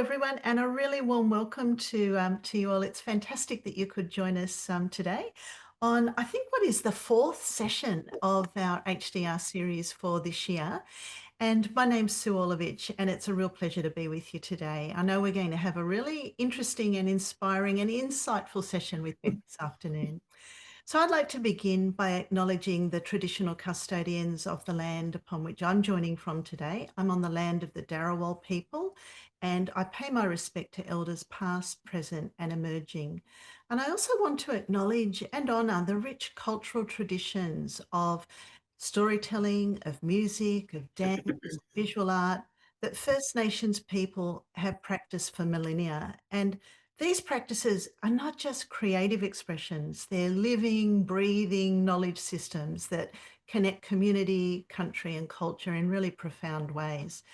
everyone, and a really warm welcome to you all. It's fantastic that you could join us today on, I think, what is the fourth session of our HDR series for this year. And my name's Sue Olovich, and it's a real pleasure to be with you today. I know we're going to have a really interesting and inspiring and insightful session with Beck this afternoon. So I'd like to begin by acknowledging the traditional custodians of the land upon which I'm joining from today. I'm on the land of the Darawal people, and I pay my respect to elders past, present, and emerging. And I also want to acknowledge and honour the rich cultural traditions of storytelling, of music, of dance, visual art that First Nations people have practiced for millennia. And these practices are not just creative expressions, they're living, breathing knowledge systems that connect community, country, and culture in really profound ways.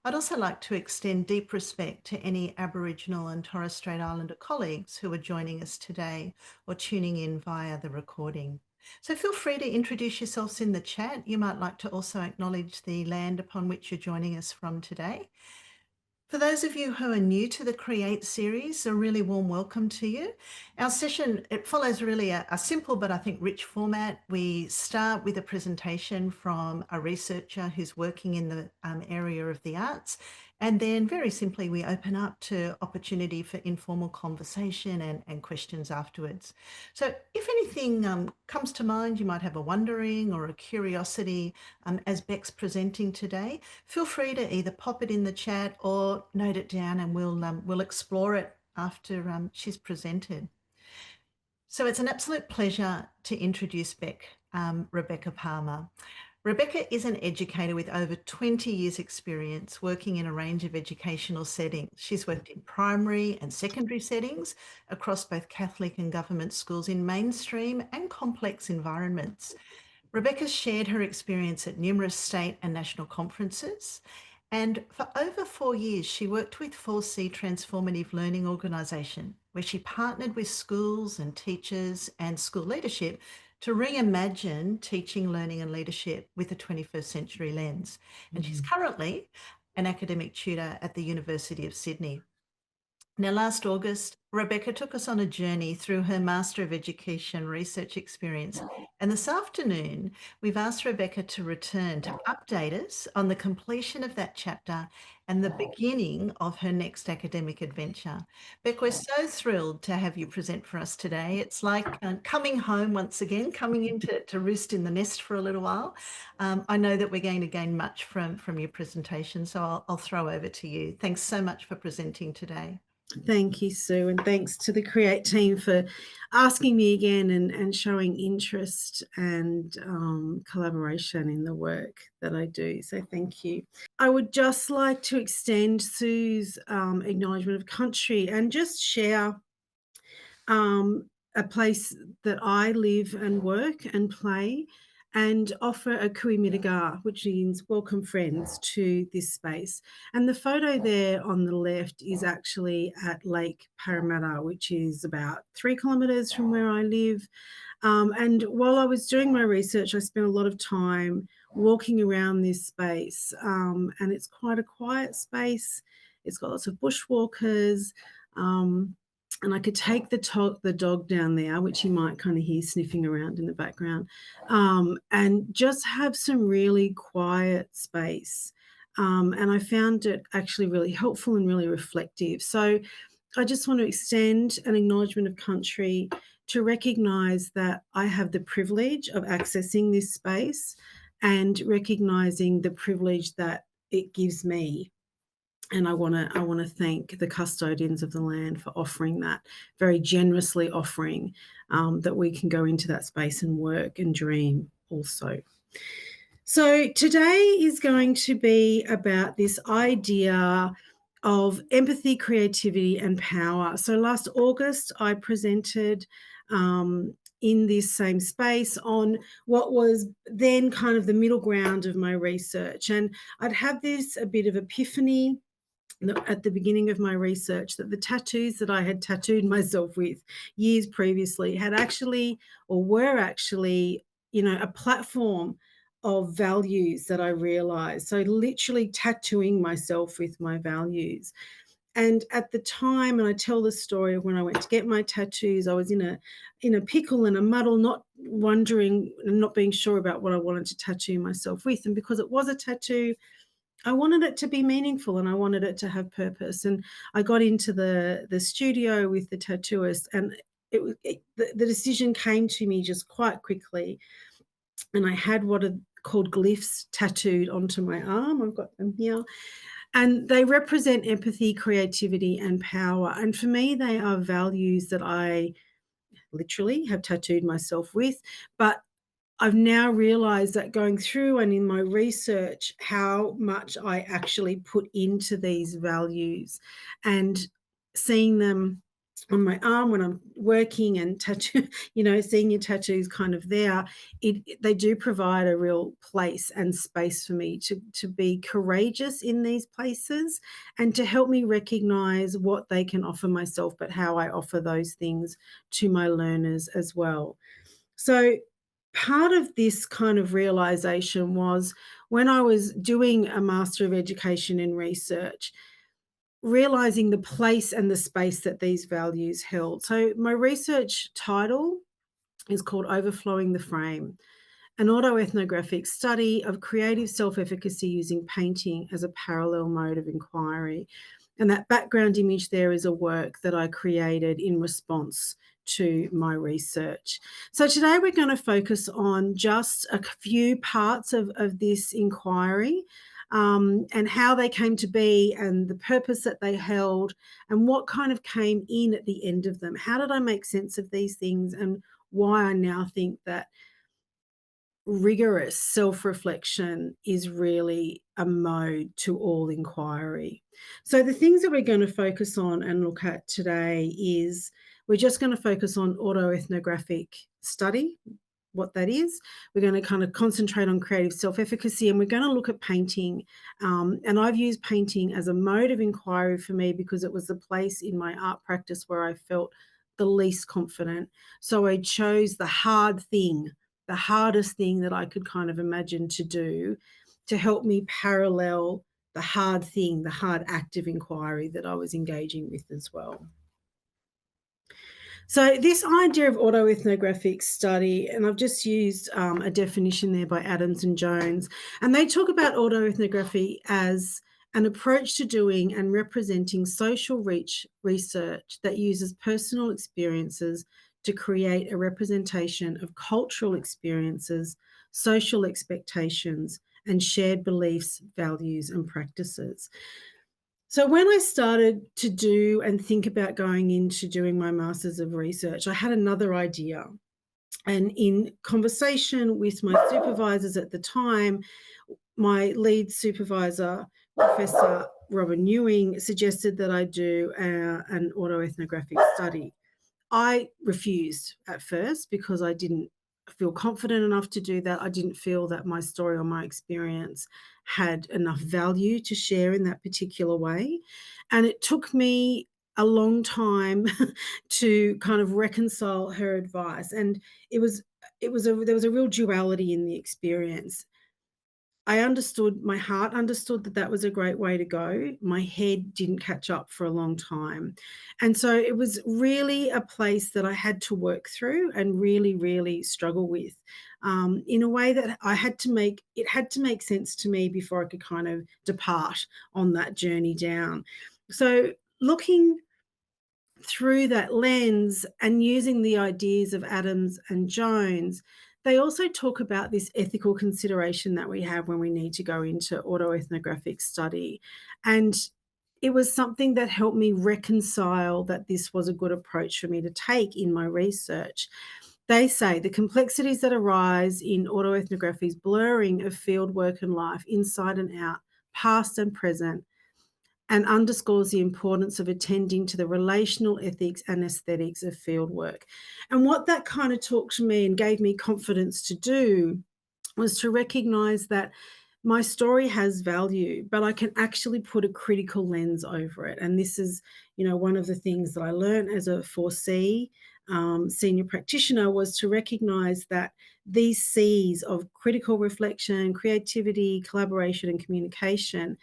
I'd also like to extend deep respect to any Aboriginal and Torres Strait Islander colleagues who are joining us today or tuning in via the recording. So feel free to introduce yourselves in the chat. You might like to also acknowledge the land upon which you're joining us from today. For those of you who are new to the Create series, a really warm welcome to you. Our session, it follows really a simple but I think rich format. We start with a presentation from a researcher who's working in the area of the arts. And then very simply, we open up to opportunity for informal conversation and questions afterwards. So if anything comes to mind, you might have a wondering or a curiosity as Beck's presenting today, feel free to either pop it in the chat or note it down, and we'll explore it after she's presented. So it's an absolute pleasure to introduce Beck, Rebekah Palmer. Rebekah is an educator with over 20 years experience working in a range of educational settings. She's worked in primary and secondary settings across both Catholic and government schools in mainstream and complex environments. Rebekah shared her experience at numerous state and national conferences, and for over 4 years, she worked with 4C Transformative Learning Organisation, where she partnered with schools and teachers and school leadership to reimagine teaching, learning and leadership with a 21st century lens. And she's currently an academic tutor at the University of Sydney. Now, last August, Rebekah took us on a journey through her Master of Education research experience. And this afternoon, we've asked Rebekah to return to update us on the completion of that chapter and the beginning of her next academic adventure. Beck, we're so thrilled to have you present for us today. It's like coming home once again, coming in to roost in the nest for a little while. I know that we're going to gain much from your presentation, so I'll throw over to you. Thanks so much for presenting today. Thank you, Sue, and thanks to the Create team for asking me again and showing interest and collaboration in the work that I do. So thank you. I would just like to extend Sue's acknowledgement of country and just share a place that I live and work and play, and offer a kui mitigar, which means welcome friends to this space. And the photo there on the left is actually at Lake Parramatta, which is about 3 kilometres from where I live. And while I was doing my research, I spent a lot of time walking around this space, and it's quite a quiet space. It's got lots of bushwalkers. And I could take the dog down there, which you might kind of hear sniffing around in the background, and just have some really quiet space. And I found it actually really helpful and really reflective. So I just want to extend an acknowledgement of country to recognise that I have the privilege of accessing this space and recognising the privilege that it gives me. And I want to thank the custodians of the land for offering that, very generously offering that we can go into that space and work and dream also. So today is going to be about this idea of empathy, creativity and power. So last August, I presented in this same space on what was then kind of the middle ground of my research. And I'd had this a bit of epiphany at the beginning of my research that the tattoos that I had tattooed myself with years previously had actually, or were actually, a platform of values that I realized. So literally tattooing myself with my values. And at the time, and I tell the story of when I went to get my tattoos, I was in a pickle and a muddle, not wondering and not being sure about what I wanted to tattoo myself with. And because it was a tattoo, I wanted it to be meaningful and I wanted it to have purpose. And I got into the studio with the tattooist, and the decision came to me just quite quickly. And I had what are called glyphs tattooed onto my arm. I've got them here. And they represent empathy, creativity, and power. And for me, they are values that I literally have tattooed myself with. But I've now realized that going through and in my research, how much I actually put into these values, and seeing them on my arm when I'm working and tattoo, seeing your tattoos kind of there, they do provide a real place and space for me to be courageous in these places and to help me recognize what they can offer myself, but how I offer those things to my learners as well. So part of this kind of realization was when I was doing a Master of Education in Research, realizing the place and the space that these values held. So my research title is called Overflowing the Frame, an autoethnographic study of creative self-efficacy using painting as a parallel mode of inquiry. And that background image there is a work that I created in response to my research. So today we're going to focus on just a few parts of this inquiry, and how they came to be and the purpose that they held and what kind of came in at the end of them. How did I make sense of these things, and why I now think that rigorous self-reflection is really a mode to all inquiry. So the things that we're going to focus on and look at today is we're just going to focus on autoethnographic study, what that is. We're going to kind of concentrate on creative self-efficacy, and we're going to look at painting. And I've used painting as a mode of inquiry for me because it was the place in my art practice where I felt the least confident. So I chose the hardest thing that I could kind of imagine to do to help me parallel the hard active inquiry that I was engaging with as well. So this idea of autoethnographic study, and I've just used a definition there by Adams and Jones, and they talk about autoethnography as an approach to doing and representing social research that uses personal experiences to create a representation of cultural experiences, social expectations, and shared beliefs, values, and practices. So when I started to do and think about going into doing my Masters of Research, I had another idea. And in conversation with my supervisors at the time, my lead supervisor, Professor Robin Ewing, suggested that I do an autoethnographic study. I refused at first because I didn't feel confident enough to do that. I didn't feel that my story or my experience had enough value to share in that particular way. And it took me a long time to kind of reconcile her advice. And there was a real duality in the experience. My heart understood that that was a great way to go. My head didn't catch up for a long time. And so it was really a place that I had to work through and really, really struggle with, in a way that it had to make sense to me before I could kind of depart on that journey down. So looking through that lens and using the ideas of Adams and Jones, they also talk about this ethical consideration that we have when we need to go into autoethnographic study. And it was something that helped me reconcile that this was a good approach for me to take in my research. They say the complexities that arise in autoethnography's blurring of fieldwork and life, inside and out, past and present, and underscores the importance of attending to the relational ethics and aesthetics of fieldwork. And what that kind of talked to me and gave me confidence to do was to recognise that my story has value, but I can actually put a critical lens over it. And this is, one of the things that I learned as a 4C senior practitioner was to recognise that these C's of critical reflection, creativity, collaboration, and communication,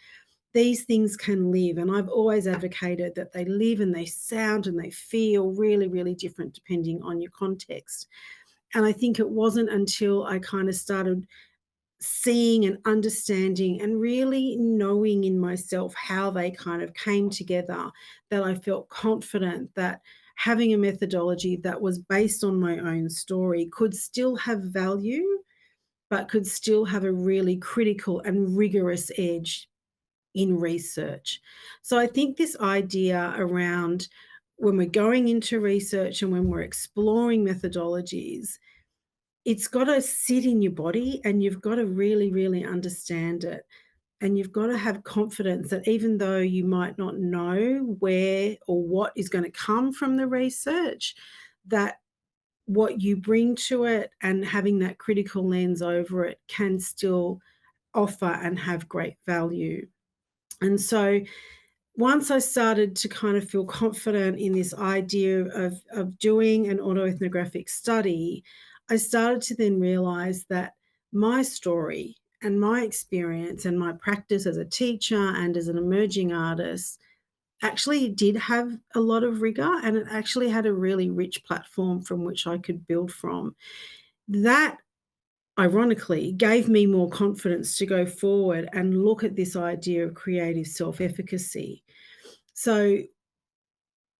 these things can live. And I've always advocated that they live and they sound and they feel really, really different depending on your context. And I think it wasn't until I kind of started seeing and understanding and really knowing in myself how they kind of came together that I felt confident that having a methodology that was based on my own story could still have value, but could still have a really critical and rigorous edge in research. So I think this idea around when we're going into research and when we're exploring methodologies, it's got to sit in your body and you've got to really, really understand it. And you've got to have confidence that even though you might not know where or what is going to come from the research, that what you bring to it and having that critical lens over it can still offer and have great value. And so once I started to kind of feel confident in this idea of doing an autoethnographic study, I started to then realize that my story and my experience and my practice as a teacher and as an emerging artist actually did have a lot of rigor, and it actually had a really rich platform from which I could build from. That ironically gave me more confidence to go forward and look at this idea of creative self-efficacy. So,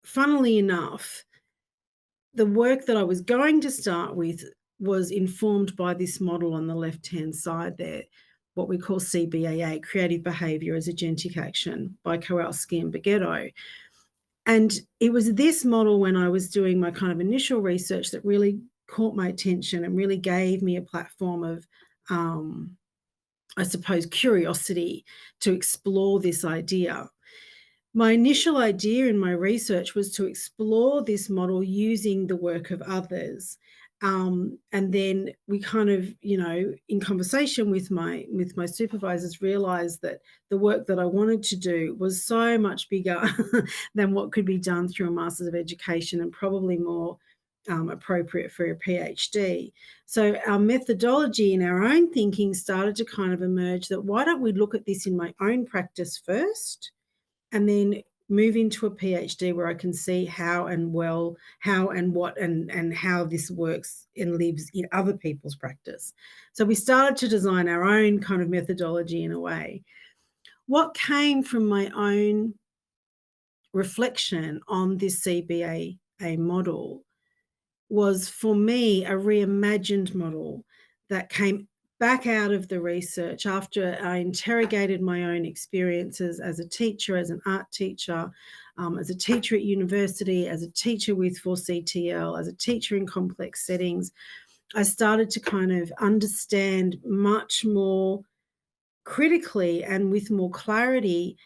funnily enough, the work that I was going to start with was informed by this model on the left-hand side there, what we call CBAA, Creative Behaviour as Agentic Action, by Kowalski and Beghetto. And it was this model when I was doing my kind of initial research that really caught my attention and really gave me a platform of, I suppose, curiosity to explore this idea. My initial idea in my research was to explore this model using the work of others. And then we kind of, in conversation with my supervisors, realized that the work that I wanted to do was so much bigger than what could be done through a Master's of Education and probably more appropriate for a PhD. So our methodology and our own thinking started to kind of emerge that why don't we look at this in my own practice first, and then move into a PhD where I can see how and what and how this works and lives in other people's practice. So we started to design our own kind of methodology in a way. What came from my own reflection on this CBA model was, for me, a reimagined model that came back out of the research after I interrogated my own experiences as a teacher, as an art teacher, as a teacher at university, as a teacher with 4CTL, as a teacher in complex settings. I started to kind of understand much more critically and with more clarity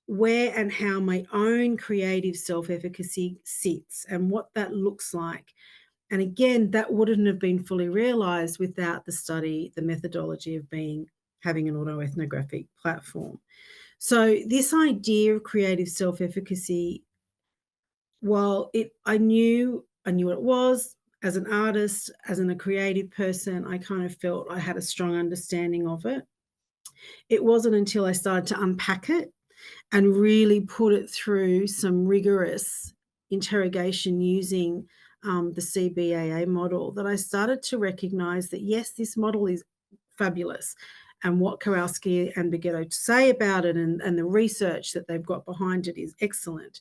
where and how my own creative self-efficacy sits and what that looks like. And again, that wouldn't have been fully realized without the study, the methodology of having an autoethnographic platform. So this idea of creative self-efficacy, while I knew what it was as an artist, a creative person, I kind of felt I had a strong understanding of it. It wasn't until I started to unpack it and really put it through some rigorous interrogation using the CBAA model that I started to recognize that, yes, this model is fabulous. And what Kowalski and Beghetto say about it and the research that they've got behind it is excellent.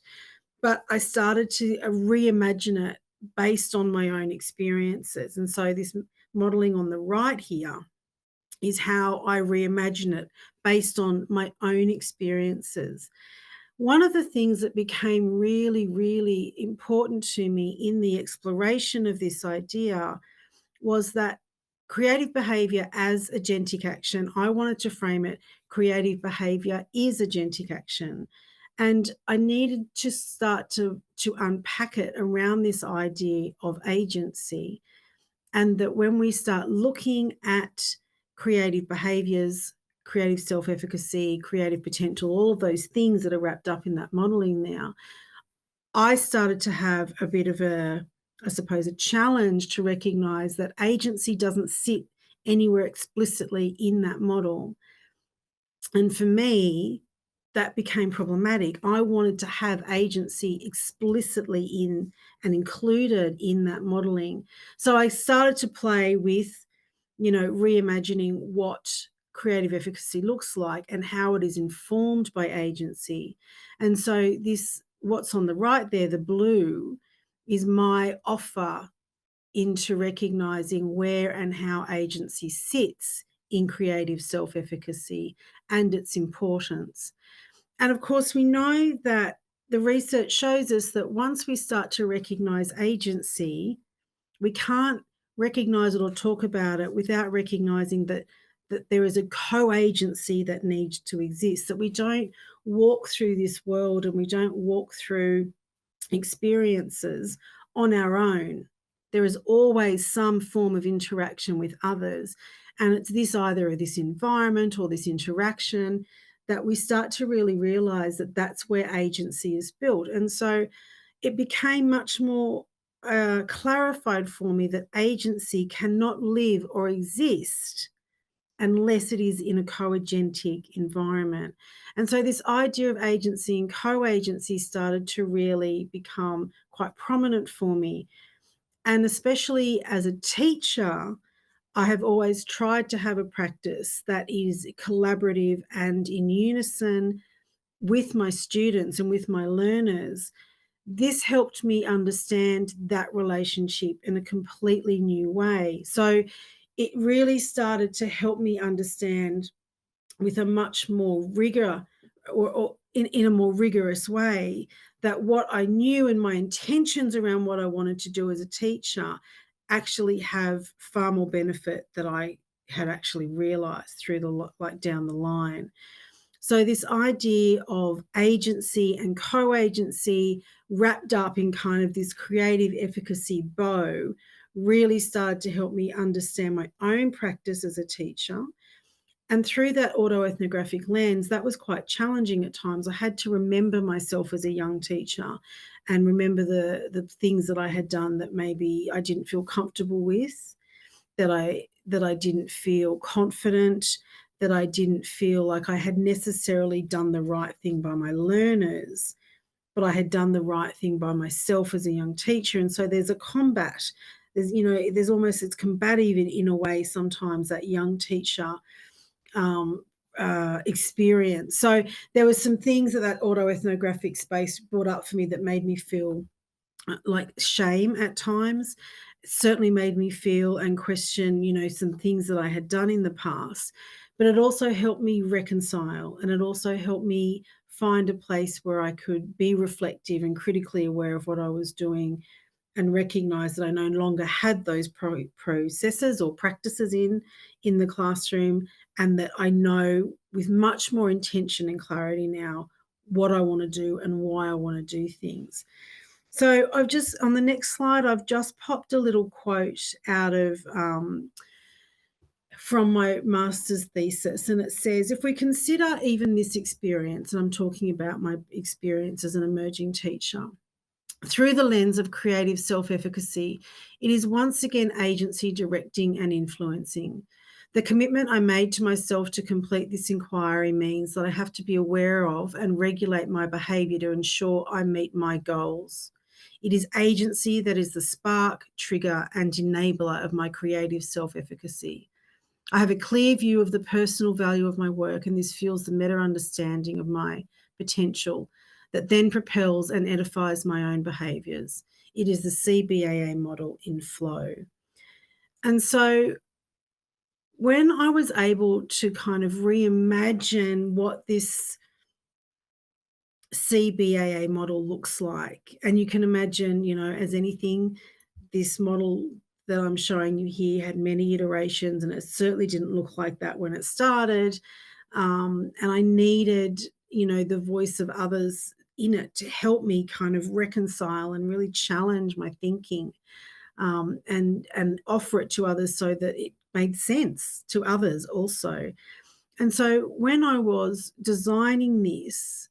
But I started to reimagine it based on my own experiences. And so this modeling on the right here is how I reimagine it based on my own experiences. One of the things that became really, really important to me in the exploration of this idea was that creative behaviour as agentic action, I wanted to frame it, creative behaviour is agentic action. And I needed to start to unpack it around this idea of agency, and that when we start looking at creative behaviours, creative self-efficacy, creative potential, all of those things that are wrapped up in that modelling now, I started to have a bit of a challenge to recognise that agency doesn't sit anywhere explicitly in that model. And for me, that became problematic. I wanted to have agency explicitly in and included in that modeling. So I started to play with, reimagining what creative efficacy looks like and how it is informed by agency. And so this, what's on the right there, the blue, is my offer into recognizing where and how agency sits in creative self-efficacy and its importance. And of course, we know that the research shows us that once we start to recognize agency, we can't recognize it or talk about it without recognizing that there is a co-agency that needs to exist, that we don't walk through this world and we don't walk through experiences on our own. There is always some form of interaction with others. And it's this, either this environment or this interaction, that we start to really realize that that's where agency is built. And so it became much more clarified for me that agency cannot live or exist unless it is in a co-agentic environment. And so this idea of agency and co-agency started to really become quite prominent for me. And especially as a teacher, I have always tried to have a practice that is collaborative and in unison with my students and with my learners. This helped me understand that relationship in a completely new way. So it really started to help me understand with a much more rigor, or in a more rigorous way, that what I knew and my intentions around what I wanted to do as a teacher actually have far more benefit than I had actually realized through down the line. So this idea of agency and co-agency wrapped up in kind of this creative efficacy bow really started to help me understand my own practice as a teacher. And through that autoethnographic lens, that was quite challenging at times. I had to remember myself as a young teacher and remember the things that I had done that maybe I didn't feel comfortable with, that I didn't feel confident, that I didn't feel like I had necessarily done the right thing by my learners, but I had done the right thing by myself as a young teacher. And so there's a combat. There's almost, it's combative in a way sometimes, that young teacher experience. So there were some things that autoethnographic space brought up for me that made me feel like shame at times. It certainly made me feel and question, some things that I had done in the past. But it also helped me reconcile, and it also helped me find a place where I could be reflective and critically aware of what I was doing, and recognize that I no longer had those processes or practices in the classroom, and that I know with much more intention and clarity now what I want to do and why I want to do things. So on the next slide, I've just popped a little quote out of from my master's thesis, and it says, if we consider even this experience, and I'm talking about my experience as an emerging teacher, through the lens of creative self-efficacy, it is once again agency directing and influencing. The commitment I made to myself to complete this inquiry means that I have to be aware of and regulate my behaviour to ensure I meet my goals. It is agency that is the spark, trigger, and enabler of my creative self-efficacy. I have a clear view of the personal value of my work, and this fuels the meta understanding of my potential that then propels and edifies my own behaviours. It is the CBAA model in flow. And so when I was able to kind of reimagine what this CBAA model looks like, and you can imagine, as anything, this model that I'm showing you here had many iterations, and it certainly didn't look like that when it started. And I needed, the voice of others in it to help me kind of reconcile and really challenge my thinking, and offer it to others so that it made sense to others also. And so when I was designing this,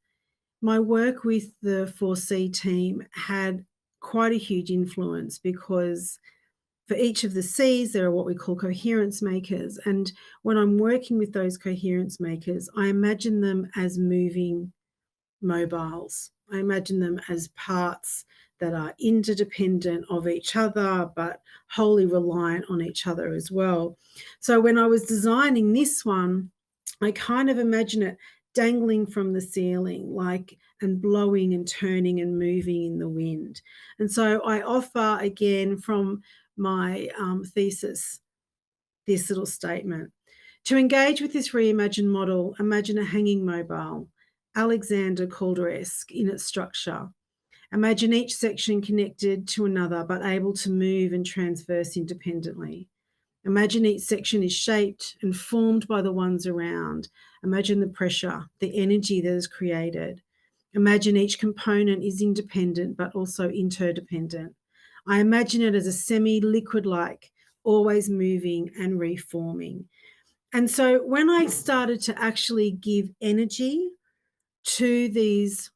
my work with the 4C team had quite a huge influence, because For each of the C's, there are what we call coherence makers. And when I'm working with those coherence makers, I imagine them as moving mobiles. I imagine them as parts that are interdependent of each other, but wholly reliant on each other as well. So when I was designing this one, I kind of imagine it dangling from the ceiling, like, and blowing and turning and moving in the wind. And so I offer again from my thesis this little statement. To engage with this reimagined model, imagine a hanging mobile, Alexander Calder-esque in its structure. Imagine each section connected to another but able to move and transverse independently. Imagine each section is shaped and formed by the ones around. Imagine the pressure, the energy that is created. Imagine each component is independent but also interdependent. I imagine it as a semi-liquid like, always moving and reforming. And so when I started to actually give energy to these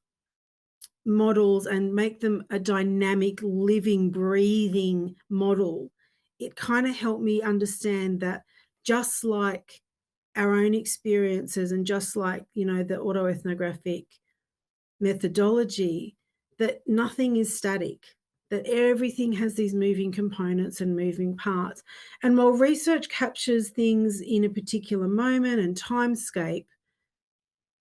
models and make them a dynamic, living, breathing model, it kind of helped me understand that just like our own experiences and just like, the autoethnographic methodology, that nothing is static, that everything has these moving components and moving parts. And while research captures things in a particular moment and timescape,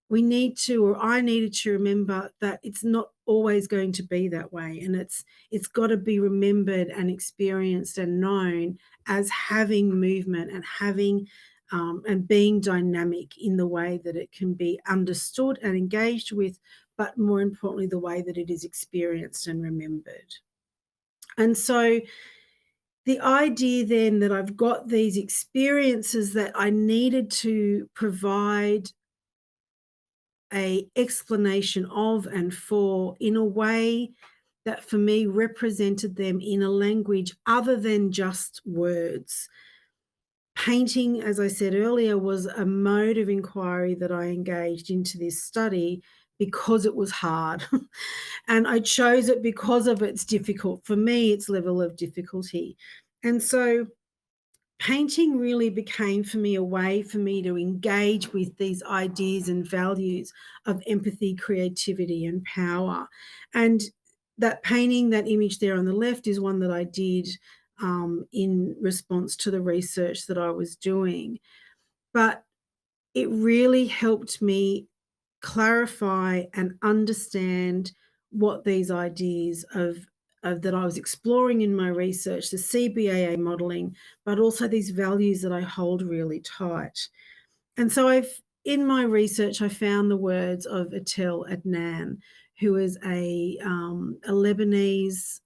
we need to, or I needed to remember that it's not always going to be that way. And it's got to be remembered and experienced and known as having movement and having and being dynamic in the way that it can be understood and engaged with, but more importantly, the way that it is experienced and remembered. And so the idea then that I've got these experiences that I needed to provide a explanation of and for in a way that for me represented them in a language other than just words. Painting, as I said earlier, was a mode of inquiry that I engaged into this study because it was hard. And I chose it because of its difficult, for me, its level of difficulty. And so painting really became for me a way for me to engage with these ideas and values of empathy, creativity, and power. And that painting, that image there on the left, is one that I did in response to the research that I was doing. But it really helped me clarify and understand what these ideas of that I was exploring in my research, the CBAA modeling, but also these values that I hold really tight. And so in my research, I found the words of Atel Adnan, who is a Lebanese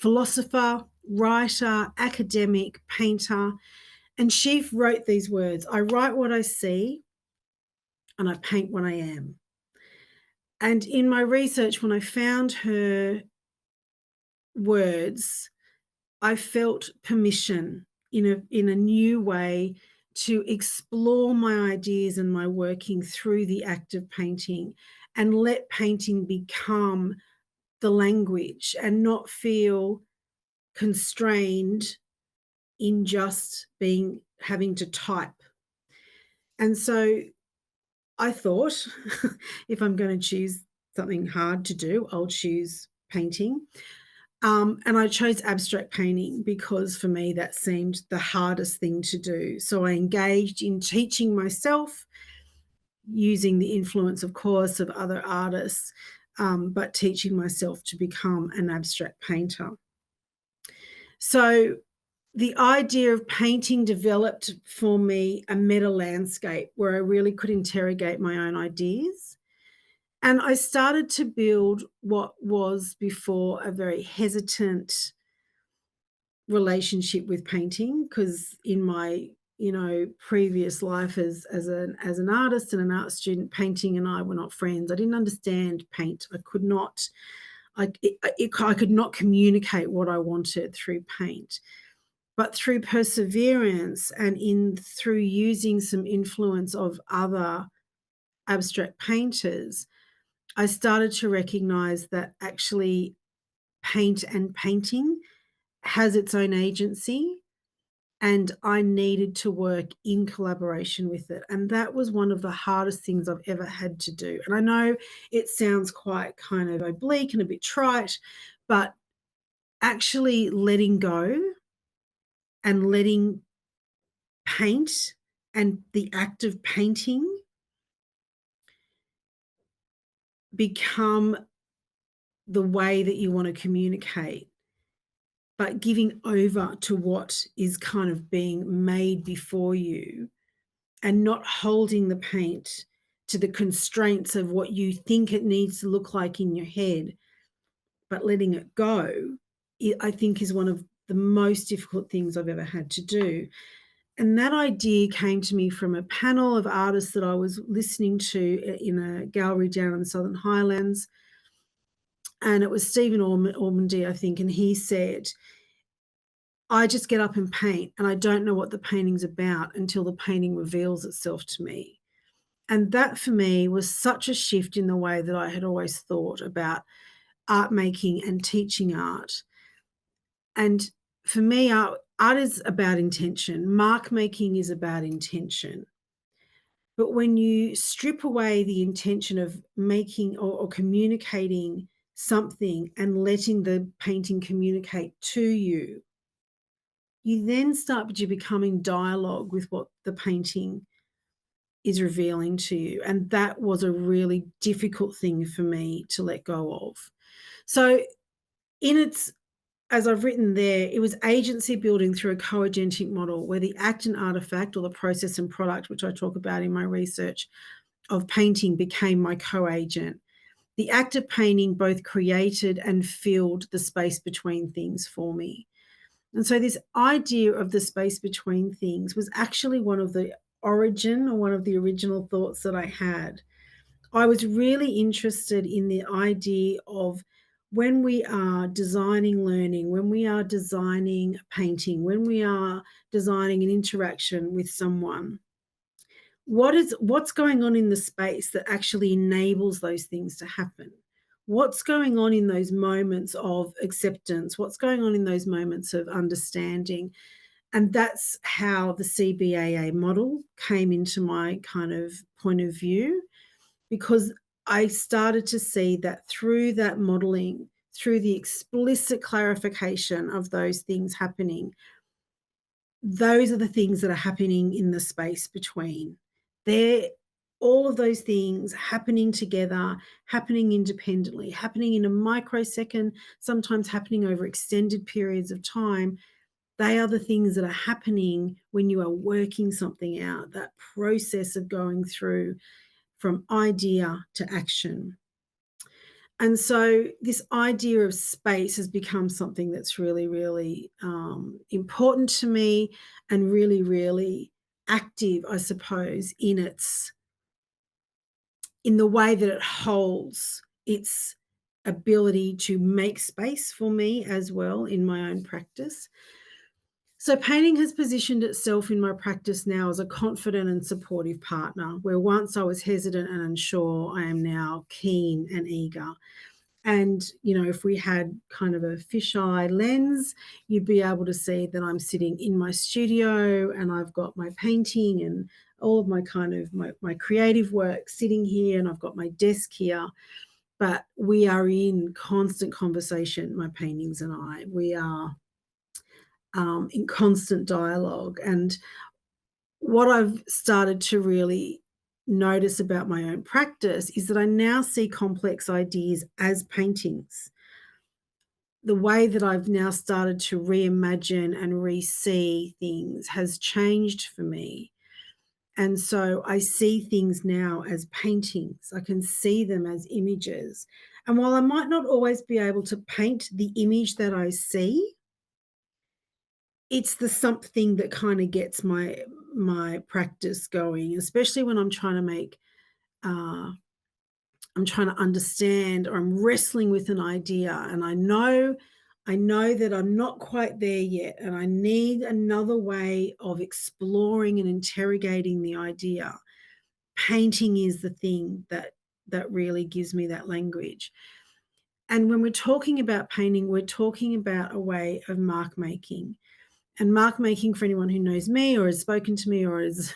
philosopher, writer, academic, painter, and she wrote these words: I write what I see and I paint what I am. And in my research, when I found her words, I felt permission in a new way to explore my ideas and my working through the act of painting, and let painting become the language and not feel constrained in just having to type. And so I thought, if I'm going to choose something hard to do, I'll choose painting. And I chose abstract painting because for me that seemed the hardest thing to do. So I engaged in teaching myself using the influence, of course, of other artists, but teaching myself to become an abstract painter. So the idea of painting developed for me a meta landscape where I really could interrogate my own ideas. And I started to build what was before a very hesitant relationship with painting, because in my previous life as an artist and an art student, painting and I were not friends. I didn't understand paint. I could not communicate what I wanted through paint. But through perseverance and through using some influence of other abstract painters, I started to recognize that actually paint and painting has its own agency, and I needed to work in collaboration with it. And that was one of the hardest things I've ever had to do. And I know it sounds quite kind of oblique and a bit trite, but actually letting go and letting paint and the act of painting become the way that you want to communicate, but giving over to what is kind of being made before you and not holding the paint to the constraints of what you think it needs to look like in your head, but letting it go, I think is one of the most difficult things I've ever had to do. And that idea came to me from a panel of artists that I was listening to in a gallery down in the Southern Highlands. And it was Stephen Ormandy, I think, and he said, I just get up and paint, and I don't know what the painting's about until the painting reveals itself to me. And that for me was such a shift in the way that I had always thought about art making and teaching art. And for me, art is about intention. Mark making is about intention. But when you strip away the intention of making or communicating something and letting the painting communicate to you, you then start to become in dialogue with what the painting is revealing to you. And that was a really difficult thing for me to let go of. So, in its, as I've written there, it was agency building through a coagentic model where the act and artifact, or the process and product, which I talk about in my research of painting, became my co-agent. The act of painting both created and filled the space between things for me. And so this idea of the space between things was actually one of the origin, or one of the original thoughts that I had. I was really interested in the idea of when we are designing learning, when we are designing painting, when we are designing an interaction with someone, what's going on in the space that actually enables those things to happen? What's going on in those moments of acceptance? What's going on in those moments of understanding? And that's how the CBAA model came into my kind of point of view, because I started to see that through that modeling, through the explicit clarification of those things happening, those are the things that are happening in the space between. They're all of those things happening together, happening independently, happening in a microsecond, sometimes happening over extended periods of time. They are the things that are happening when you are working something out, that process of going through from idea to action. And so this idea of space has become something that's really, really important to me, and really, really active, I suppose, in the way that it holds its ability to make space for me as well in my own practice. So painting has positioned itself in my practice now as a confident and supportive partner, where once I was hesitant and unsure, I am now keen and eager. And, if we had kind of a fisheye lens, you'd be able to see that I'm sitting in my studio and I've got my painting and all of my kind of my creative work sitting here, and I've got my desk here. But we are in constant conversation, my paintings and I. We are in constant dialogue. And what I've started to really notice about my own practice is that I now see complex ideas as paintings. The way that I've now started to reimagine and re-see things has changed for me. And so I see things now as paintings. I can see them as images. And while I might not always be able to paint the image that I see, it's the something that kind of gets my practice going, especially when I'm trying to make I'm trying to understand, or I'm wrestling with an idea, and I know that I'm not quite there yet, and I need another way of exploring and interrogating the idea. Painting is the thing that really gives me that language. And when we're talking about painting, we're talking about a way of mark making. And mark making, for anyone who knows me or has spoken to me or has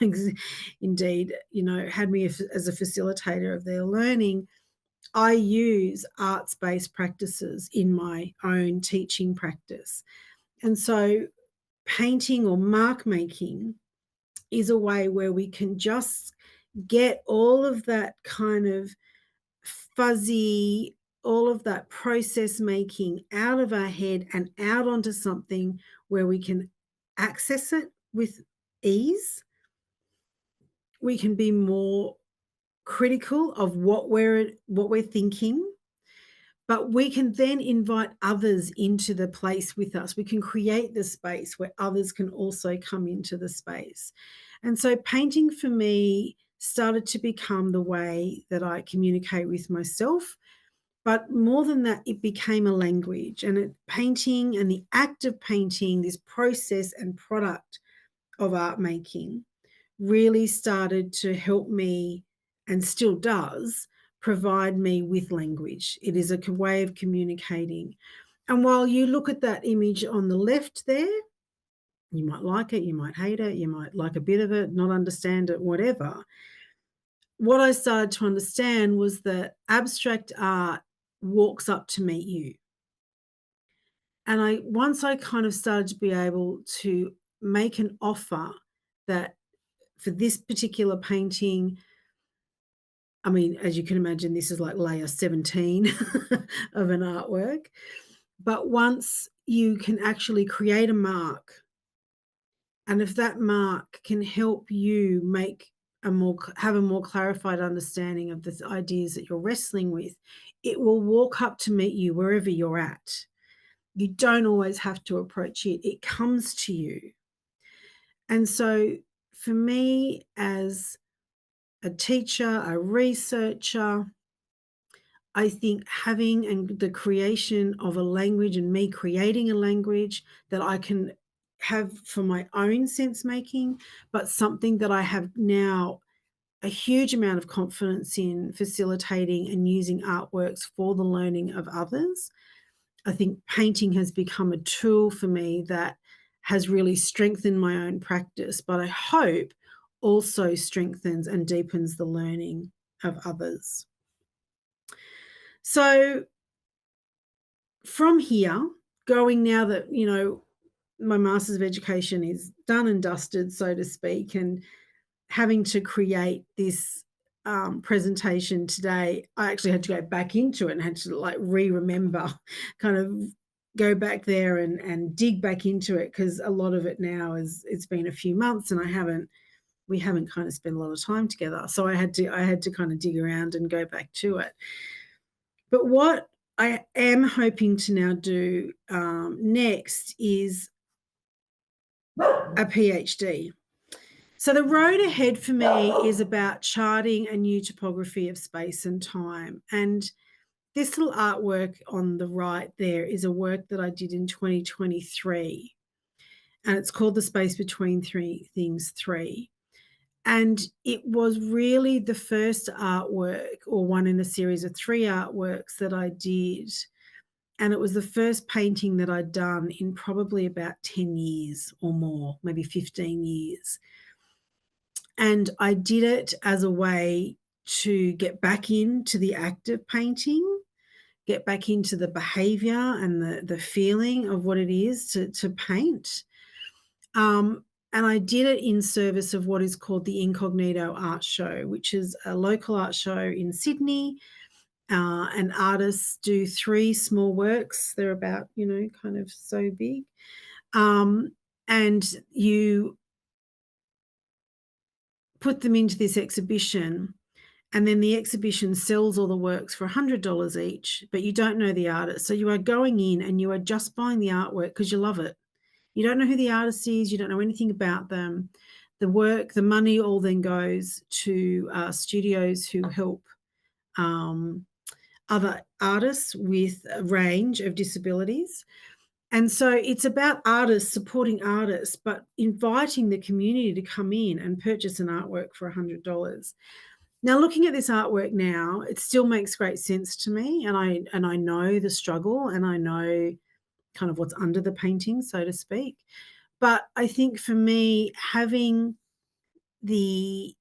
indeed, had me as a facilitator of their learning, I use arts-based practices in my own teaching practice. And so painting or mark making is a way where we can just get all of that kind of fuzzy, all of that process making out of our head and out onto something where we can access it with ease. We can be more critical of what we're thinking, but we can then invite others into the place with us. We can create the space where others can also come into the space. And so painting for me started to become the way that I communicate with myself. But more than that, it became a language, and painting and the act of painting, this process and product of art making, really started to help me, and still does, provide me with language. It is a way of communicating. And while you look at that image on the left there, you might like it, you might hate it, you might like a bit of it, not understand it, whatever. What I started to understand was that abstract art walks up to meet you. And once I kind of started to be able to make an offer that for this particular painting, I mean, as you can imagine, this is like layer 17 of an artwork. But once you can actually create a mark, and if that mark can help you have a more clarified understanding of the ideas that you're wrestling with, it will walk up to meet you wherever you're at. You don't always have to approach it. It comes to you. And so for me, as a teacher, a researcher, I think having and the creation of a language and me creating a language that I can have for my own sense making, but something that I have now a huge amount of confidence in facilitating and using artworks for the learning of others. I think painting has become a tool for me that has really strengthened my own practice, but I hope also strengthens and deepens the learning of others. So from here, going now that, my Master's of Education is done and dusted, so to speak, and having to create this presentation today, I actually had to go back into it and had to remember, kind of go back there and dig back into it, because a lot of it now it's been a few months and we haven't kind of spent a lot of time together. So I had to kind of dig around and go back to it. But what I am hoping to now do next is a PhD. So the road ahead for me is about charting a new topography of space and time. And this little artwork on the right there is a work that I did in 2023. And it's called The Space Between Three Things 3. And it was really the first artwork, or one in a series of 3 artworks that I did. And it was the first painting that I'd done in probably about 10 years or more, maybe 15 years. And I did it as a way to get back into the act of painting, get back into the behavior and the feeling of what it is to paint. And I did it in service of what is called the Incognito Art Show, which is a local art show in Sydney. And artists do 3 small works. They're about, kind of so big. And you put them into this exhibition, and then the exhibition sells all the works for $100 each, but you don't know the artist. So you are going in and you are just buying the artwork because you love it. You don't know who the artist is. You don't know anything about them. The money all then goes to studios who help other artists with a range of disabilities. And so it's about artists supporting artists, but inviting the community to come in and purchase an artwork for $100. Now, looking at this artwork now, it still makes great sense to me, and I know the struggle, and I know kind of what's under the painting, so to speak. But I think for me, having the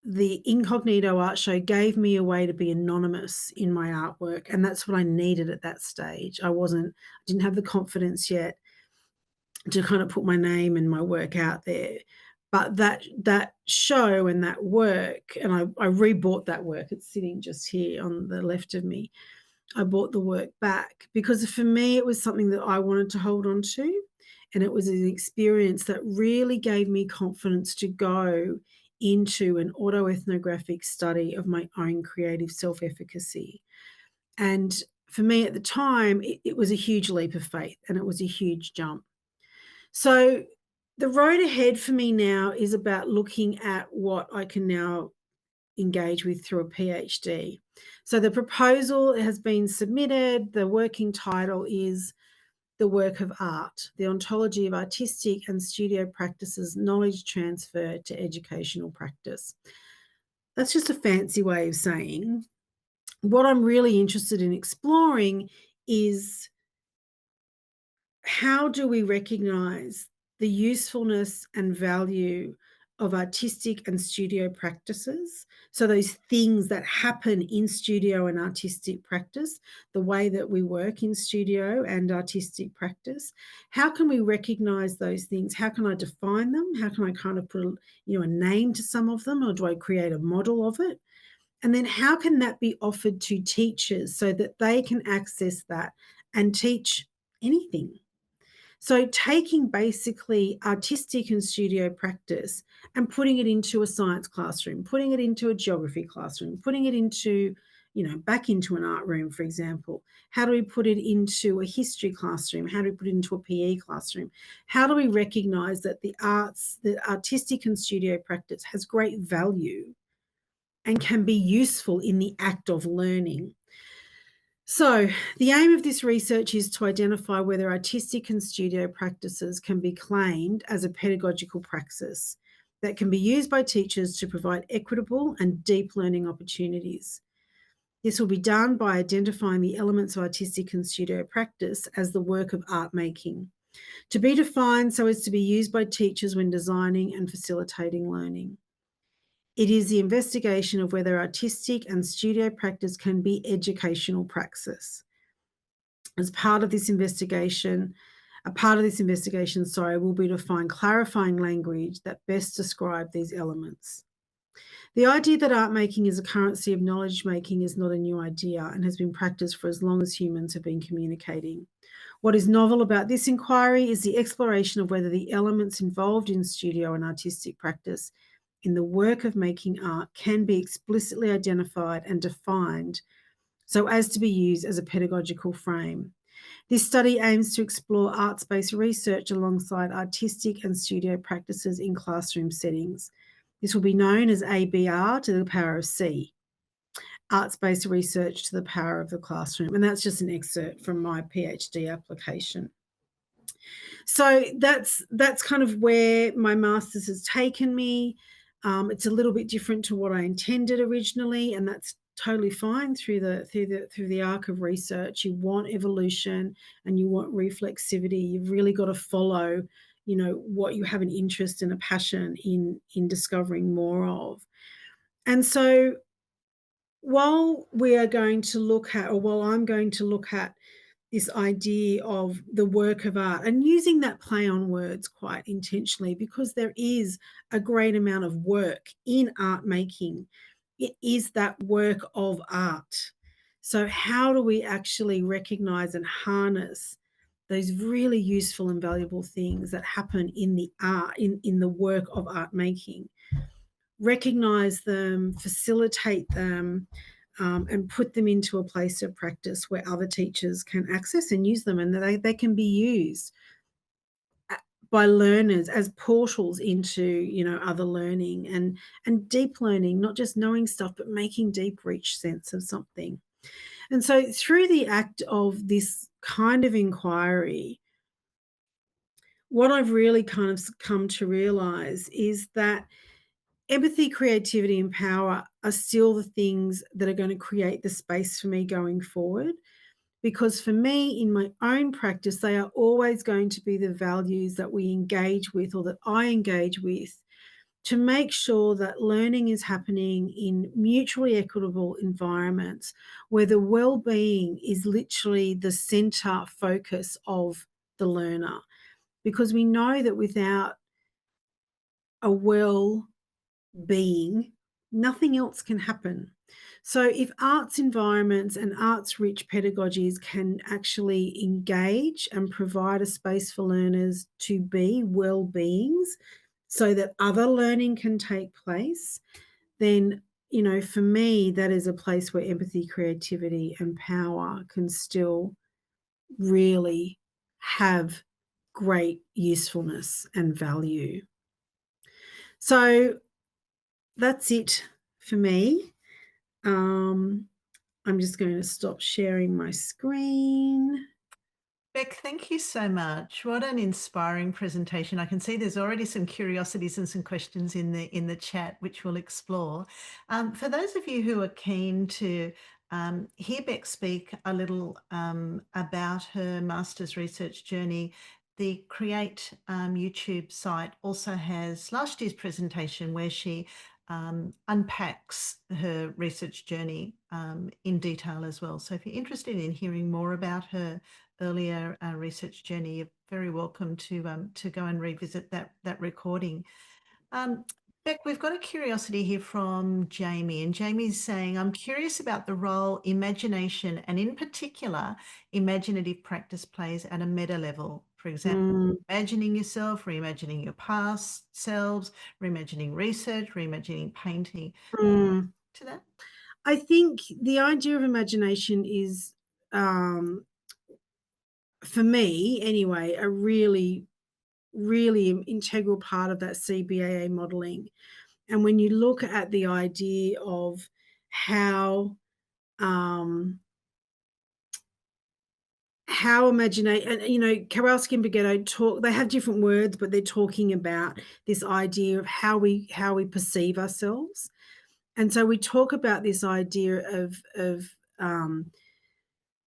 the incognito art show gave me a way to be anonymous in my artwork, and that's what I needed at that stage. I didn't have the confidence yet to kind of put my name and my work out there. But that show and that work, and I rebought that work. It's sitting just here on the left of me. I bought the work back because for me it was something that I wanted to hold on to, and it was an experience that really gave me confidence to go into an autoethnographic study of my own creative self-efficacy. And for me at the time, it was a huge leap of faith and it was a huge jump. So the road ahead for me now is about looking at what I can now engage with through a PhD. So the proposal has been submitted. The working title is The Work of Art, the Ontology of Artistic and Studio Practices, Knowledge Transfer to Educational Practice. That's just a fancy way of saying what I'm really interested in exploring is how do we recognize the usefulness and value of artistic and studio practices? So, those things that happen in studio and artistic practice, the way that we work in studio and artistic practice, how can we recognize those things? How can I define them? How can I kind of put a name to some of them, or do I create a model of it? And then how can that be offered to teachers so that they can access that and teach anything? So, taking basically artistic and studio practice and putting it into a science classroom, putting it into a geography classroom, putting it into, back into an art room, for example. How do we put it into a history classroom? How do we put it into a PE classroom? How do we recognize that the artistic and studio practice has great value and can be useful in the act of learning? So, the aim of this research is to identify whether artistic and studio practices can be claimed as a pedagogical praxis that can be used by teachers to provide equitable and deep learning opportunities. This will be done by identifying the elements of artistic and studio practice as the work of art making, to be defined so as to be used by teachers when designing and facilitating learning. It is the investigation of whether artistic and studio practice can be educational praxis. As part of this investigation, a part of this investigation, will be to find clarifying language that best describe these elements. The idea that art making is a currency of knowledge making is not a new idea and has been practiced for as long as humans have been communicating. What is novel about this inquiry is the exploration of whether the elements involved in studio and artistic practice in the work of making art can be explicitly identified and defined so as to be used as a pedagogical frame. This study aims to explore arts-based research alongside artistic and studio practices in classroom settings. This will be known as ABR to the power of C, arts-based research to the power of the classroom. And that's just an excerpt from my PhD application. So that's kind of where my master's has taken me. It's a little bit different to what I intended originally, and that's totally fine. Through the arc of research, you want evolution and you want reflexivity. You've really got to follow, what you have an interest and a passion in discovering more of. And so while I'm going to look at this idea of the work of art and using that play on words quite intentionally, because there is a great amount of work in art making. It is that work of art. So how do we actually recognize and harness those really useful and valuable things that happen in the art, in the work of art making? Recognize them, facilitate them, and put them into a place of practice where other teachers can access and use them, and they can be used by learners as portals into other learning and deep learning, not just knowing stuff but making deep rich sense of something. And so through the act of this kind of inquiry, what I've really kind of come to realize is that empathy, creativity, and power are still the things that are going to create the space for me going forward. Because for me, in my own practice, they are always going to be the values that we engage with or that I engage with to make sure that learning is happening in mutually equitable environments where the well-being is literally the center focus of the learner. Because we know that without a well-being, nothing else can happen. So if arts environments and arts rich pedagogies can actually engage and provide a space for learners to be well-beings so that other learning can take place, then, for me, that is a place where empathy, creativity, and power can still really have great usefulness and value. So that's it for me. I'm just going to stop sharing my screen. Beck, thank you so much. What an inspiring presentation. I can see there's already some curiosities and some questions in the chat, which we'll explore. For those of you who are keen to hear Beck speak a little about her master's research journey, the Create YouTube site also has last year's presentation where she unpacks her research journey in detail as well. So if you're interested in hearing more about her earlier research journey, you're very welcome to go and revisit that recording. Beck, we've got a curiosity here from Jamie, and Jamie's saying, I'm curious about the role imagination and in particular, imaginative practice plays at a meta level. For example, Mm, imagining yourself, reimagining your past selves, reimagining research, reimagining painting. mm. To that? I think the idea of imagination is, for me anyway, a really, really integral part of that CBAA modelling. And when you look at the idea of how imagination, and Kowalski and Beghetto talk, they have different words, but they're talking about this idea of how we perceive ourselves. And so we talk about this idea of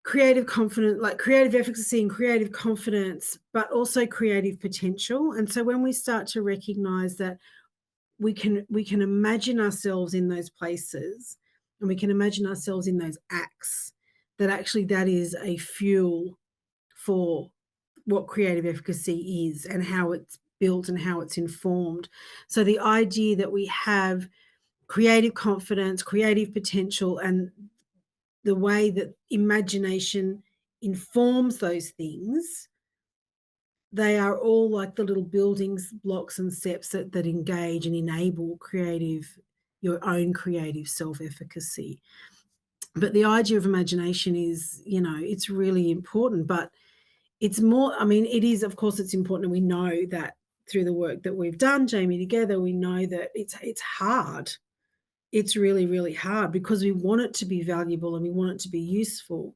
creative confidence, like creative efficacy and creative confidence, but also creative potential. And so when we start to recognize that we can imagine ourselves in those places and we can imagine ourselves in those acts, that actually that is a fuel for what creative efficacy is and how it's built and how it's informed. So the idea that we have creative confidence, creative potential, and the way that imagination informs those things, they are all like the little buildings, blocks, and steps that engage and enable your own creative self-efficacy. But the idea of imagination is, it's really important, but it's more, I mean, it is, of course, it's important, and we know that through the work that we've done, Jamie, together, we know that it's hard. It's really, really hard because we want it to be valuable and we want it to be useful.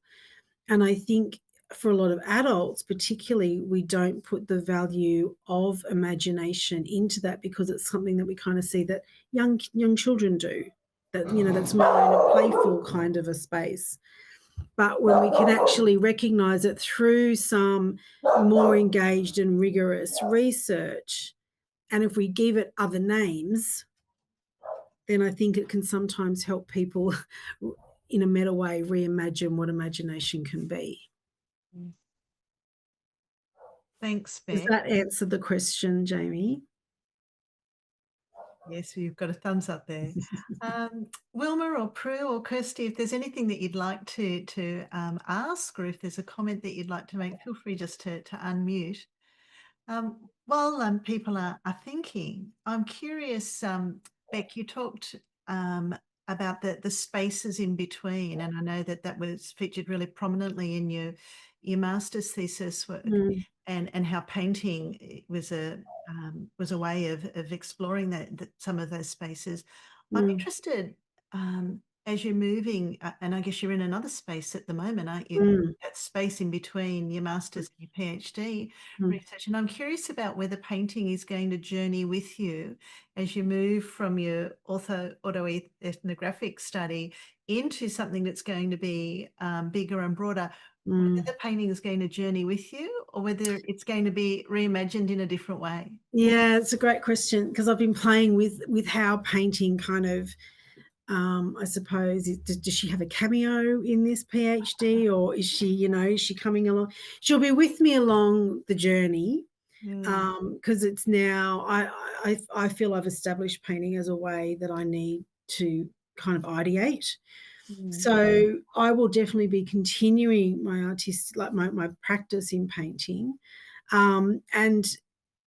And I think for a lot of adults, particularly, we don't put the value of imagination into that because it's something that we kind of see that young children do. That's more in a playful kind of a space. But when we can actually recognise it through some more engaged and rigorous research, and if we give it other names, then I think it can sometimes help people in a meta way reimagine what imagination can be. Thanks, Does Beck. that answer the question, Jamie? Yes, you've got a thumbs up there. Wilma or Prue or Kirsty, if there's anything that you'd like to ask, or if there's a comment that you'd like to make, feel free just to unmute. While people are thinking, I'm curious, Beck, you talked about the spaces in between, and I know that was featured really prominently in your master's thesis work, Mm, and how painting was a way of exploring some of those spaces. I'm mm, interested. as you're moving, and I guess you're in another space at the moment, aren't you? Mm, That space in between your master's and your PhD mm, research. And I'm curious about whether painting is going to journey with you as you move from your autoethnographic study into something that's going to be bigger and broader. Whether mm. the painting is going to journey with you or whether it's going to be reimagined in a different way. Yeah, it's a great question because I've been playing with how painting kind of, I suppose, does she have a cameo in this PhD, or is she, is she coming along? She'll be with me along the journey, Mm, because it's now I feel I've established painting as a way that I need to kind of ideate. mm, So I will definitely be continuing my artistic, like my practice in painting, and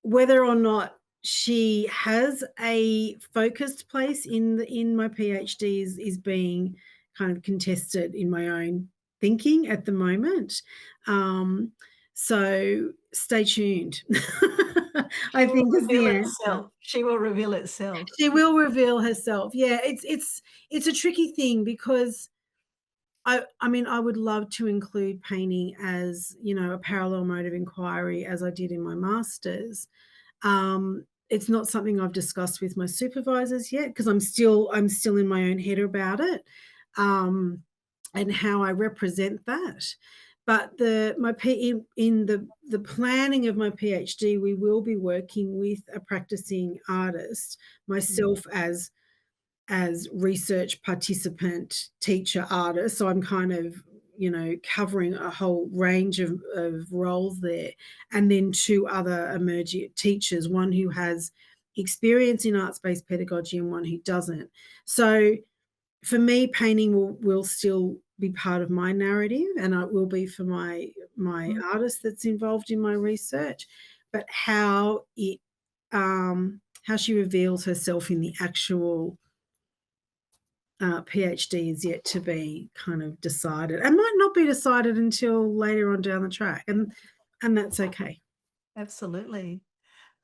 whether or not she has a focused place in my PhD is being kind of contested in my own thinking at the moment. Um, so stay tuned. She I will think is reveal the answer. itself. She will reveal itself. She will reveal herself. Yeah, it's a tricky thing because I mean, I would love to include painting as, a parallel mode of inquiry as I did in my master's. It's not something I've discussed with my supervisors yet because I'm still in my own head about it, um, and how I represent that. But in the planning of my PhD, we will be working with a practicing artist, Mm, myself as research participant, teacher, artist. So I'm kind of, covering a whole range of roles there. And then two other emerging teachers, one who has experience in arts-based pedagogy and one who doesn't. So for me, painting will still be part of my narrative, and it will be for my mm. artist that's involved in my research, but how she reveals herself in the actual PhD is yet to be kind of decided, and might not be decided until later on down the track, and that's okay. Absolutely.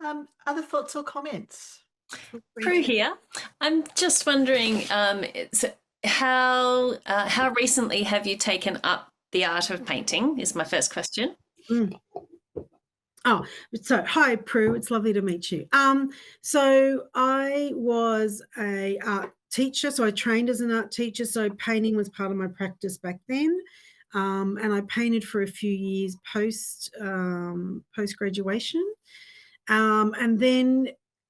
Other thoughts or comments? Feel free Prue to. here. I'm just wondering, how recently have you taken up the art of painting? Is my first question. Mm. Oh, so hi, Prue. It's lovely to meet you. So I was a art teacher. So I trained as an art teacher. So painting was part of my practice back then, and I painted for a few years post graduation. And then,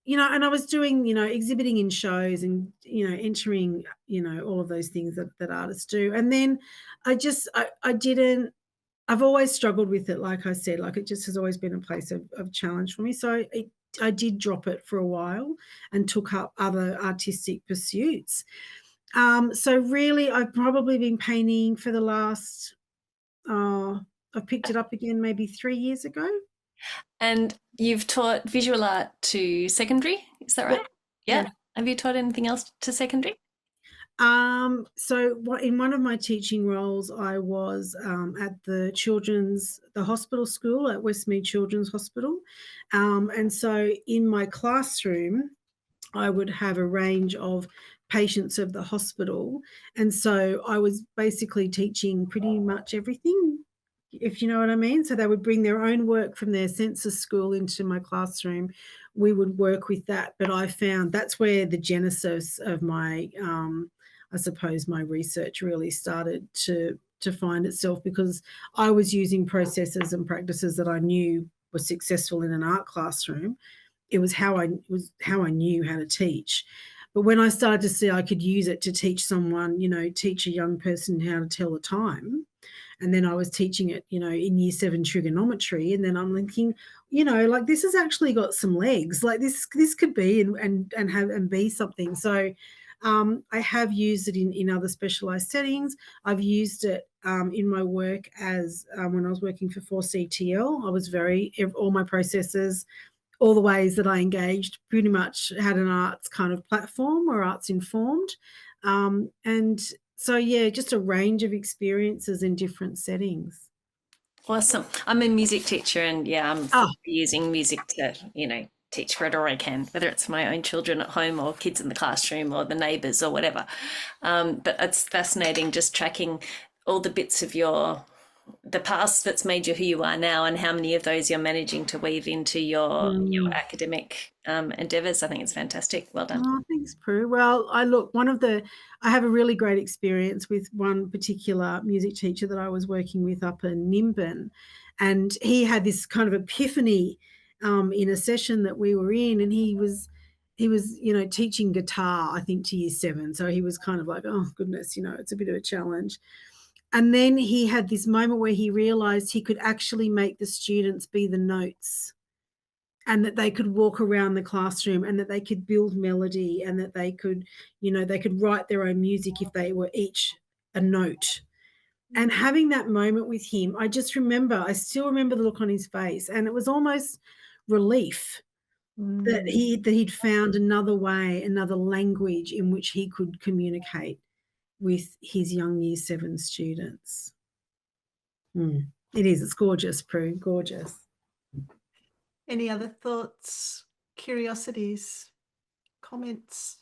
and I was doing, exhibiting in shows and, entering, all of those things that artists do. And then I didn't, I've always struggled with it, like I said, like it just has always been a place of challenge for me. So I did drop it for a while and took up other artistic pursuits. So really, I've probably been painting for the last, I've picked it up again maybe 3 years ago. And you've taught visual art to secondary, is that Yep. right? Yeah. Yeah. Have you taught anything else to secondary? So in one of my teaching roles, I was at the hospital school at Westmead Children's Hospital. And so in my classroom, I would have a range of patients of the hospital. And so I was basically teaching pretty much everything, if you know what I mean. So they would bring their own work from their census school into my classroom. We would work with that. But I found that's where the genesis of my, I suppose, my research really started to find itself, because I was using processes and practices that I knew were successful in an art classroom. It was how I knew how to teach. But when I started to see I could use it to teach someone, teach a young person how to tell the time, and then I was teaching it, in year 7 trigonometry, and then I'm thinking, like this has actually got some legs. Like this could be and be something. So I have used it in other specialized settings. I've used it in my work as when I was working for 4CTL. I was all my processes, all the ways that I engaged pretty much had an arts kind of platform or arts informed. And so, yeah, just a range of experiences in different settings. Awesome. I'm a music teacher and yeah, I'm Oh, using music to, teach wherever I can, whether it's my own children at home or kids in the classroom or the neighbours or whatever. But it's fascinating just tracking all the bits of the past that's made you who you are now, and how many of those you're managing to weave into your academic endeavours. I think it's fantastic. Well done. Oh, thanks, Prue. Well, I have a really great experience with one particular music teacher that I was working with up in Nimbin, and he had this kind of epiphany in a session that we were in, and he was teaching guitar, I think, to year 7. So he was kind of like, oh goodness, it's a bit of a challenge. And then he had this moment where he realized he could actually make the students be the notes, and that they could walk around the classroom, and that they could build melody, and that they could write their own music if they were each a note. And having that moment with him, I still remember the look on his face, and it was almost relief that he'd found another way, another language in which he could communicate with his young year 7 students. It's gorgeous, Prue, gorgeous. Any other thoughts, curiosities, comments?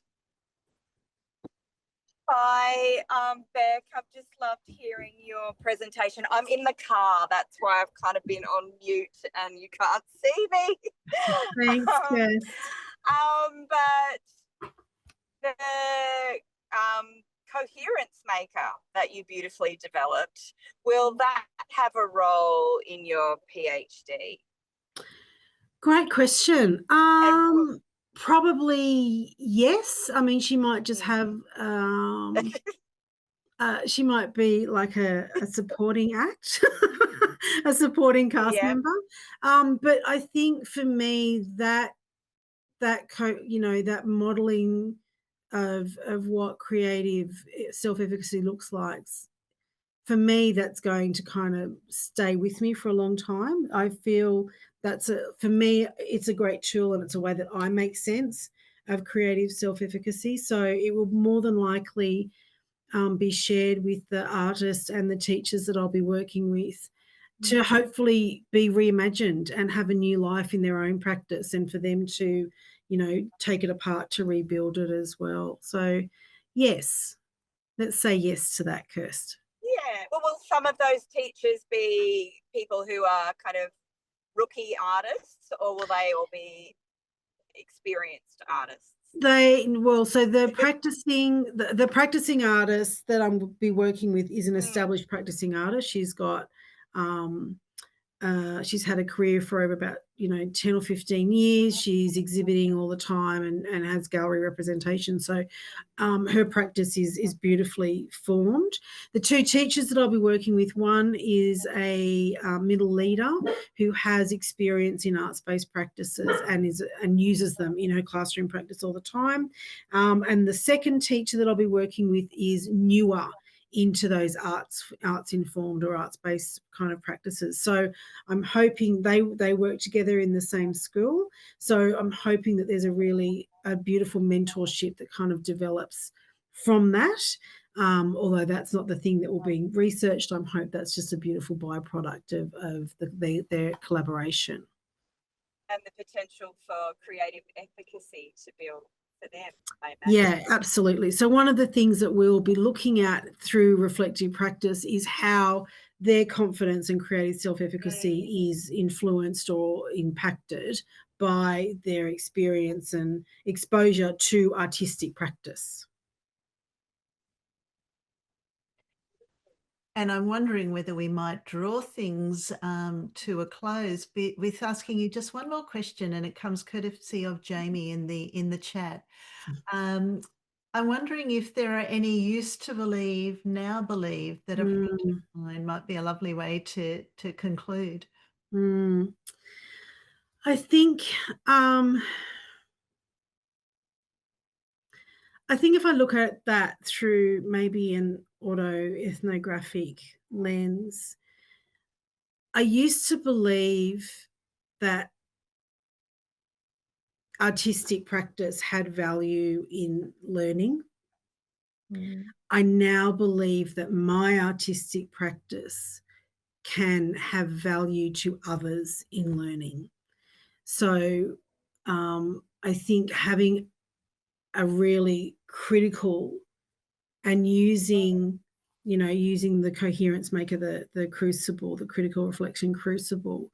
Hi, Beck. I've just loved hearing your presentation. I'm in the car. That's why I've kind of been on mute and you can't see me. Thanks, yes. But the coherence maker that you beautifully developed, will that have a role in your PhD? Great question. Probably yes. I mean, she might just have she might be like a supporting act, a supporting cast member. But I think for me that modeling of what creative self-efficacy looks like, for me, that's going to kind of stay with me for a long time. I feel for me, it's a great tool, and it's a way that I make sense of creative self-efficacy. So it will more than likely be shared with the artists and the teachers that I'll be working with, to hopefully be reimagined and have a new life in their own practice, and for them to, take it apart to rebuild it as well. So yes, let's say yes to that, Kirst. Yeah. Well, will some of those teachers be people who are kind of rookie artists, or will they all be experienced artists? So the practicing artist that I'm be working with is an established practicing artist. She's got she's had a career for over about 10 or 15 years. She's exhibiting all the time and has gallery representation. So her practice is beautifully formed. The 2 teachers that I'll be working with, one is a middle leader who has experience in arts-based practices and uses them in her classroom practice all the time. And the second teacher that I'll be working with is newer into those arts informed or arts-based kind of practices. So I'm hoping they work together in the same school. So I'm hoping that there's a beautiful mentorship that kind of develops from that. Although that's not the thing that will be researched, I hope that's just a beautiful byproduct of their collaboration. And the potential for creative efficacy to build for them. Yeah, absolutely. So one of the things that we'll be looking at through reflective practice is how their confidence and creative self-efficacy is influenced or impacted by their experience and exposure to artistic practice. And I'm wondering whether we might draw things to a close with asking you just one more question, and it comes courtesy of Jamie in the chat. I'm wondering if there are any used to believe, now believe that a friend of mine might be a lovely way to conclude. I think if I look at that through maybe an autoethnographic lens, I used to believe that artistic practice had value in learning. I now believe that my artistic practice can have value to others in learning. So I think having a really critical and using the coherence maker, the crucible, the critical reflection crucible,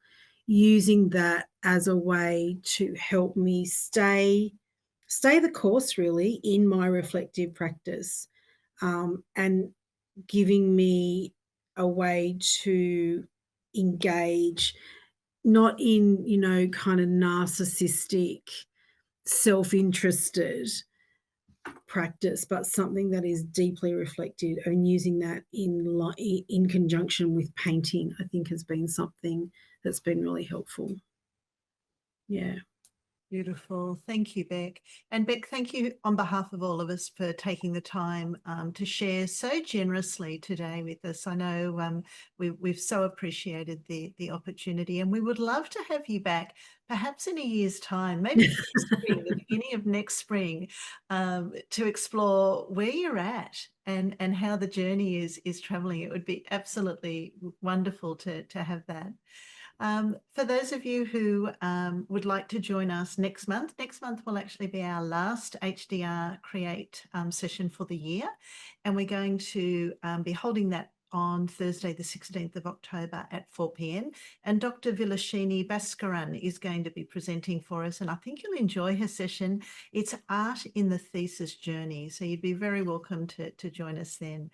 using that as a way to help me stay the course really in my reflective practice, and giving me a way to engage, not in, kind of narcissistic, self-interested practice, but something that is deeply reflective, and using that in conjunction with painting, I think has been something that's been really helpful. Yeah. Beautiful. Thank you, Beck. And Beck, thank you on behalf of all of us for taking the time to share so generously today with us. I know we've so appreciated the opportunity, and we would love to have you back perhaps in a year's time, maybe next spring, the beginning of next spring, to explore where you're at and how the journey is traveling. It would be absolutely wonderful to have that. For those of you who would like to join us next month will actually be our last HDR Create session for the year, and we're going to be holding that on Thursday, the 16th of October at 4 p.m. And Dr. Vilashini Bhaskaran is going to be presenting for us, and I think you'll enjoy her session. It's Art in the Thesis Journey, so you'd be very welcome to join us then.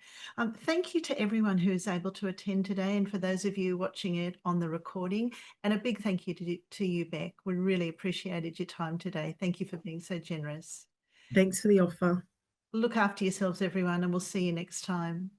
Thank you to everyone who's able to attend today, and for those of you watching it on the recording, and a big thank you to you, Beck. We really appreciated your time today. Thank you for being so generous. Thanks for the offer. Look after yourselves, everyone, and we'll see you next time.